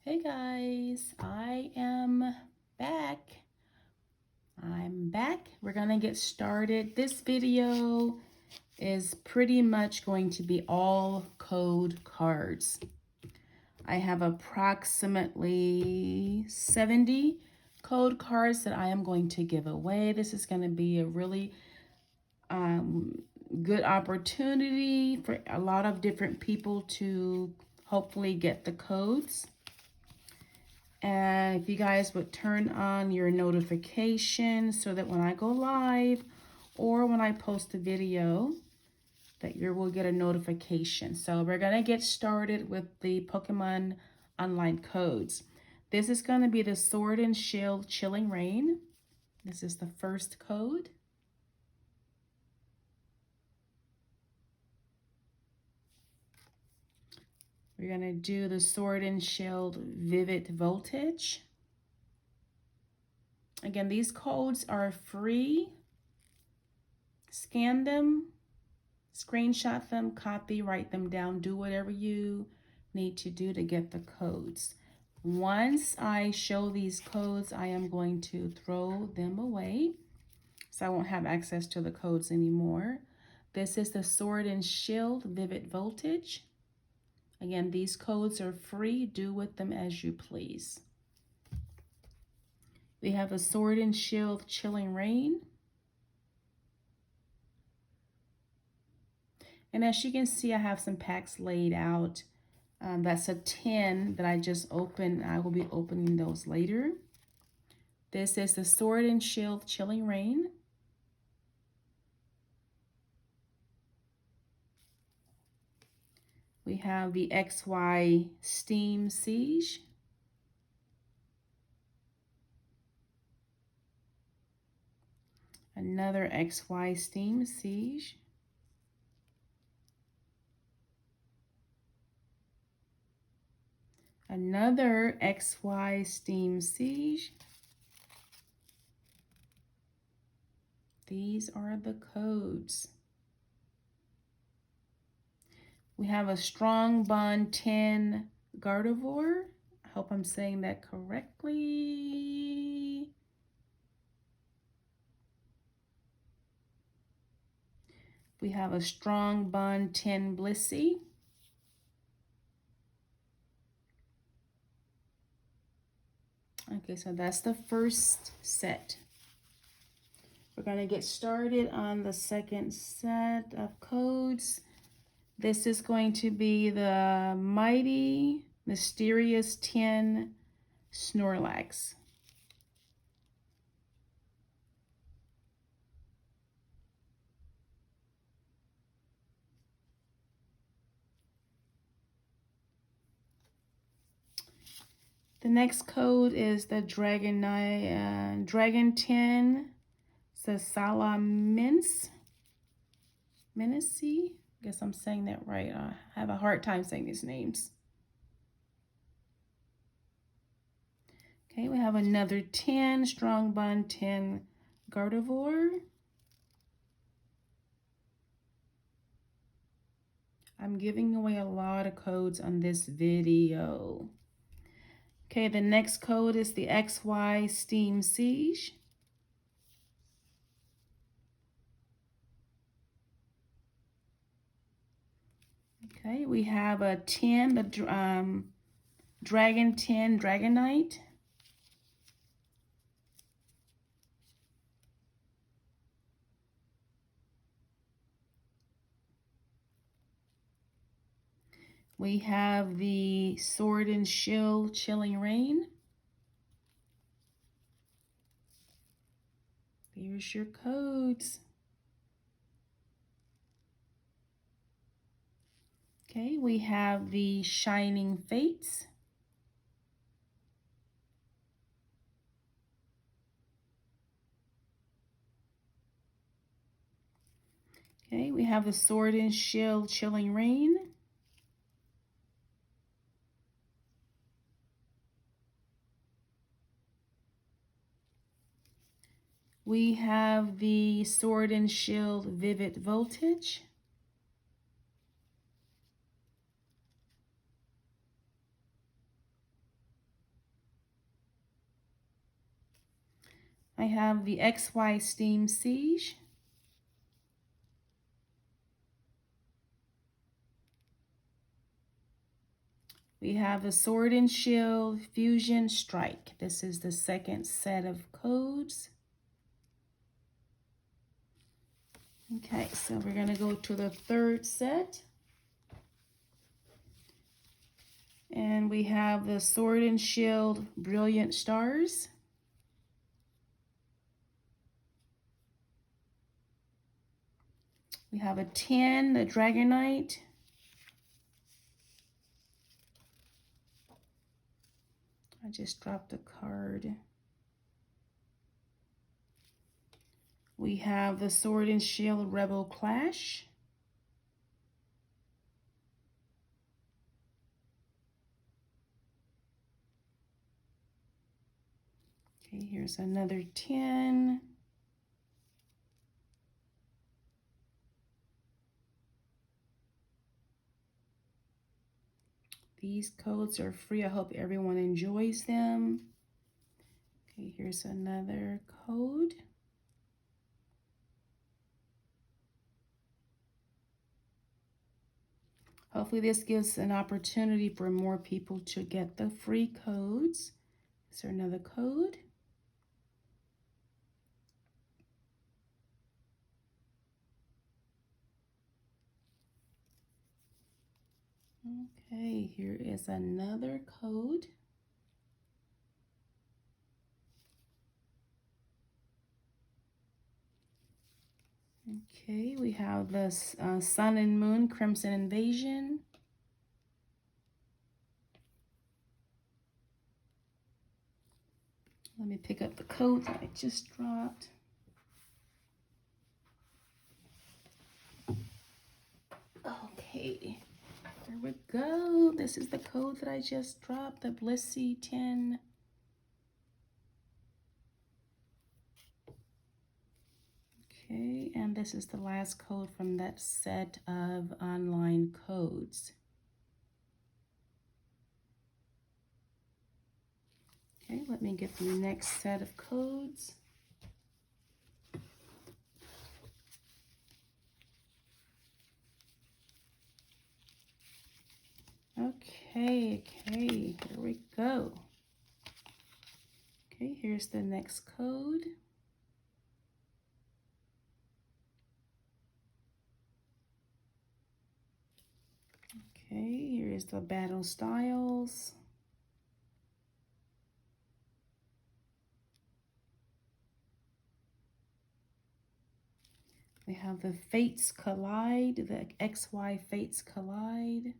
Hey guys, I am back. I'm back. We're gonna get started. This video is pretty much going to be all code cards. I have approximately 70 code cards that I am going to give away. This is going to be a really good opportunity for a lot of different people to hopefully get the codes. And if you guys would turn on your notifications so that when I go live or when I post a video, that you will get a notification. So we're going to get started with the Pokemon online codes. This is going to be the Sword and Shield Chilling Rain. This is the first code. We're going to do the Sword and Shield Vivid Voltage. Again, these codes are free. Scan them, screenshot them, copy, write them down, do whatever you need to do to get the codes. Once I show these codes, I am going to throw them away, so I won't have access to the codes anymore. This is the Sword and Shield Vivid Voltage. Again, these codes are free. Do with them as you please. We have a Sword and Shield Chilling Rain. And as you can see, I have some packs laid out. That's a 10 that I just opened. I will be opening those later. This is the Sword and Shield Chilling Rain. We have the XY Steam Siege. Another XY Steam Siege. Another XY Steam Siege. These are the codes. We have a Strong Bond 10 Gardevoir. I hope I'm saying that correctly. We have a Strong Bond 10 Blissey. Okay, so that's the first set. We're going to get started on the second set of codes. This is going to be the Mighty Mysterious 10 Snorlax. The next code is the Dragon 10 Sasalamence. Menacey? Guess I'm saying that right. I have a hard time saying these names. Okay, we have another 10 Strong Bond 10 Gardevoir. I'm giving away a lot of codes on this video. Okay, the next code is the XY Steam Siege. Okay, we have a 10, the Dragon 10 Dragonite. We have the Sword and Shield Chilling Rain. Here's your codes. Okay, we have the Shining Fates. Okay, we have the Sword and Shield Chilling Rain. We have the Sword and Shield Vivid Voltage. I have the XY Steam Siege. We have the Sword and Shield Fusion Strike. This is the second set of codes. Okay, so we're going to go to the third set. And we have the Sword and Shield Brilliant Stars. We have a 10, the Dragonite. I just dropped a card. We have the Sword and Shield Rebel Clash. Okay, here's another 10. These codes are free. I hope everyone enjoys them. Okay, here's another code. Hopefully this gives an opportunity for more people to get the free codes. Is there another code? Okay, here is another code. Okay, we have the Sun and Moon Crimson Invasion. Let me pick up the code that I just dropped. Okay, there we go. This is the code that I just dropped, the Blissey 10. Okay, and this is the last code from that set of online codes. Okay, let me get the next set of codes. Okay, here we go. Okay, here's the next code. Okay, here is the battle styles. We have the Fates Collide, the XY Fates Collide.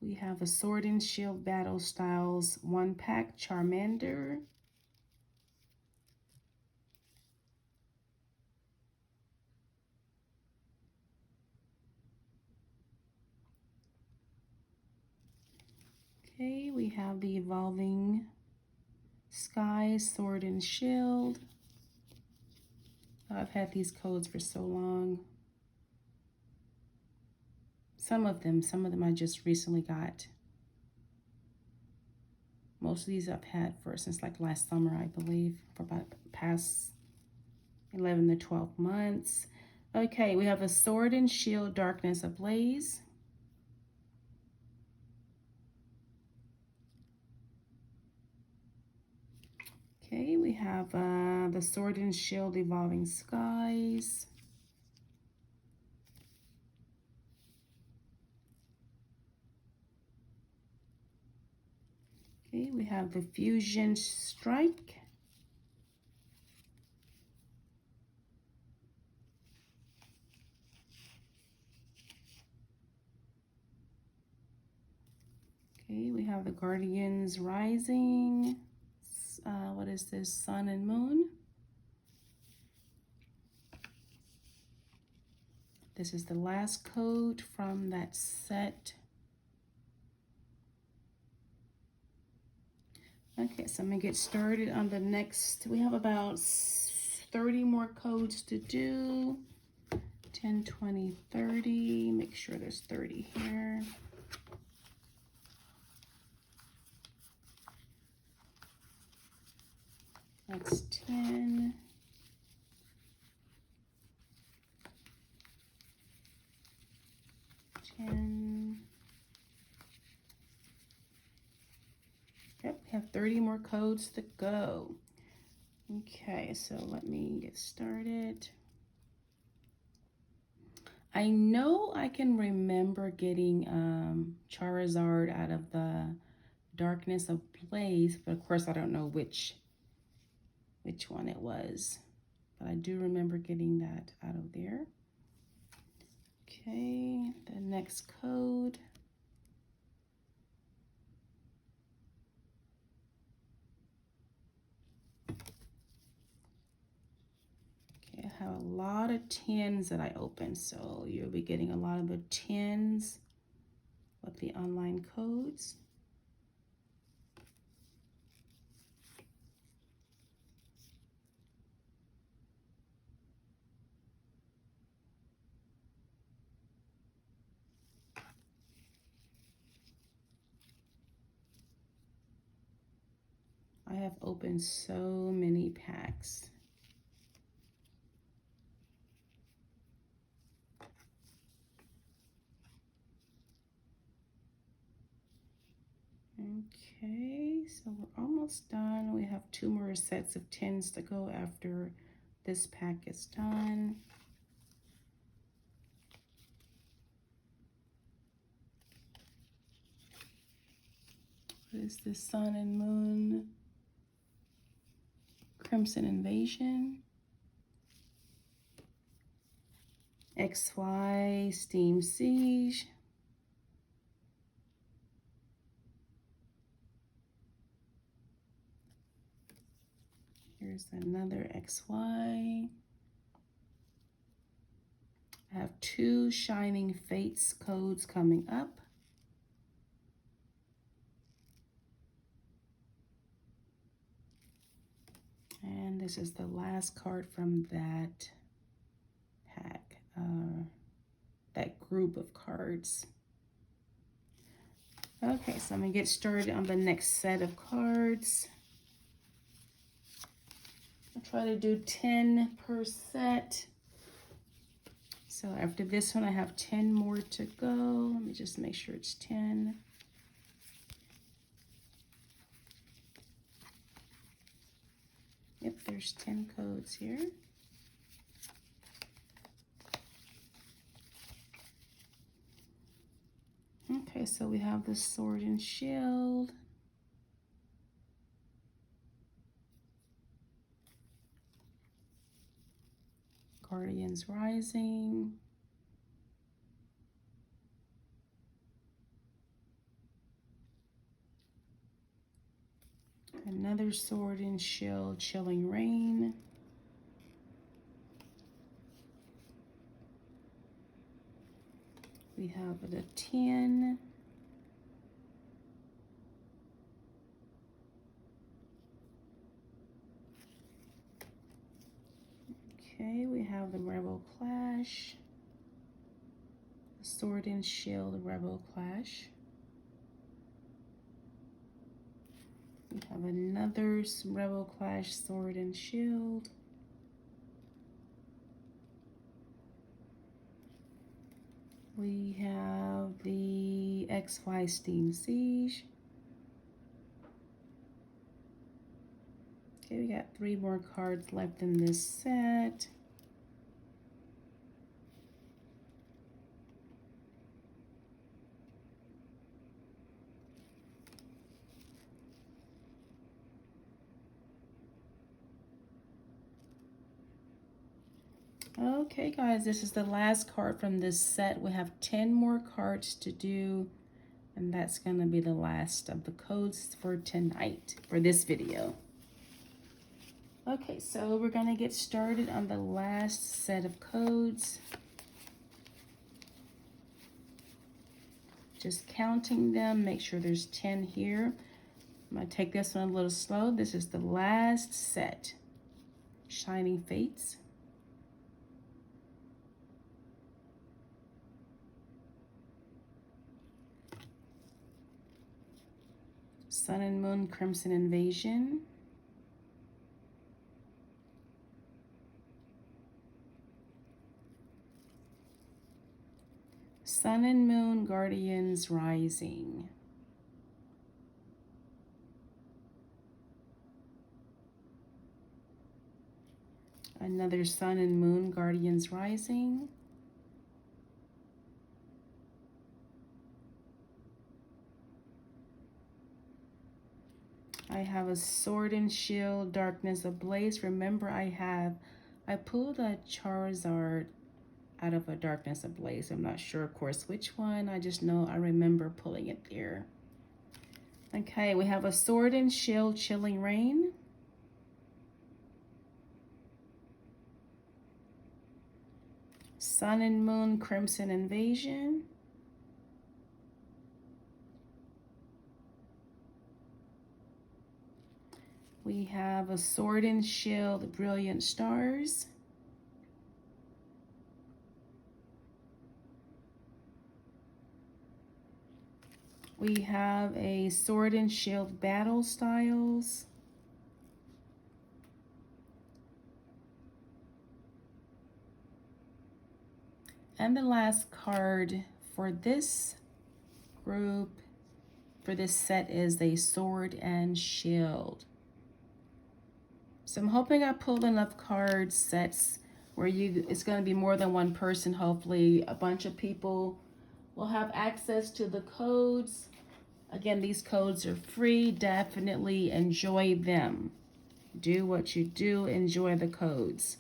We have a Sword and Shield Battle Styles 1-pack Charmander. Okay, we have the Evolving Sky Sword and Shield. I've had these codes for so long. Some of them I just recently got. Most of these I've had since like last summer, I believe, for about the past 11 to 12 months. Okay, we have a Sword and Shield Darkness Ablaze. Okay, we have the Sword and Shield Evolving Skies. Okay, we have the Fusion Strike. Okay, we have the Guardians Rising. What is this? Sun and Moon. This is the last code from that set. Okay, so I'm gonna get started on the next. We have about 30 more codes to do. 10, 20, 30. Make sure there's 30 here. That's 10. Yep, we have 30 more codes to go. Okay, so let me get started. I know I can remember getting Charizard out of the Darkness of Blaze, but of course I don't know which one it was. But I do remember getting that out of there. Okay, the next code. Okay, I have a lot of 10s that I opened, so you'll be getting a lot of the 10s with the online codes. I have opened so many packs. Okay, so we're almost done. We have 2 more sets of 10s to go after this pack is done. What is this? Sun and Moon, Crimson Invasion, XY, Steam Siege, here's another XY. I have 2 Shining Fates codes coming up. And this is the last card from that pack, that group of cards. Okay, so I'm gonna get started on the next set of cards. I'll try to do 10 per set. So after this one, I have 10 more to go. Let me just make sure it's 10. Yep, there's 10 codes here. Okay, so we have the Sword and Shield. Guardians Rising. Another Sword and Shield, Chilling Rain. We have the 10. Okay, we have the Rebel Clash. The Sword and Shield, Rebel Clash. We have another Rebel Clash, Sword and Shield. We have the XY Steam Siege. Okay, we got 3 more cards left in this set. Okay, guys, this is the last card from this set. We have 10 more cards to do, and that's going to be the last of the codes for tonight, for this video. Okay, so we're going to get started on the last set of codes. Just counting them, make sure there's 10 here. I'm going to take this one a little slow. This is the last set. Shining Fates. Sun and Moon, Crimson Invasion. Sun and Moon Guardians Rising. Another Sun and Moon Guardians Rising. I have a Sword and Shield, Darkness Ablaze. Remember, I pulled a Charizard out of a Darkness Ablaze. I'm not sure, of course, which one. I just know I remember pulling it there. Okay, we have a Sword and Shield, Chilling Rain. Sun and Moon, Crimson Invasion. We have a Sword and Shield, Brilliant Stars. We have a Sword and Shield, Battle Styles. And the last card for this group, for this set, is a Sword and Shield. So I'm hoping I pulled enough card sets where it's going to be more than one person. Hopefully a bunch of people will have access to the codes. Again, these codes are free. Definitely enjoy them. Do what you do. Enjoy the codes.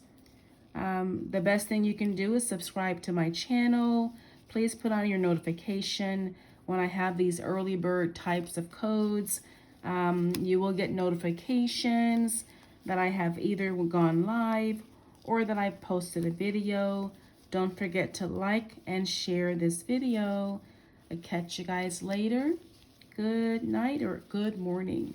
The best thing you can do is subscribe to my channel. Please put on your notification when I have these early bird types of codes. You will get notifications that I have either gone live or that I've posted a video. Don't forget to like and share this video. I'll catch you guys later. Good night or good morning.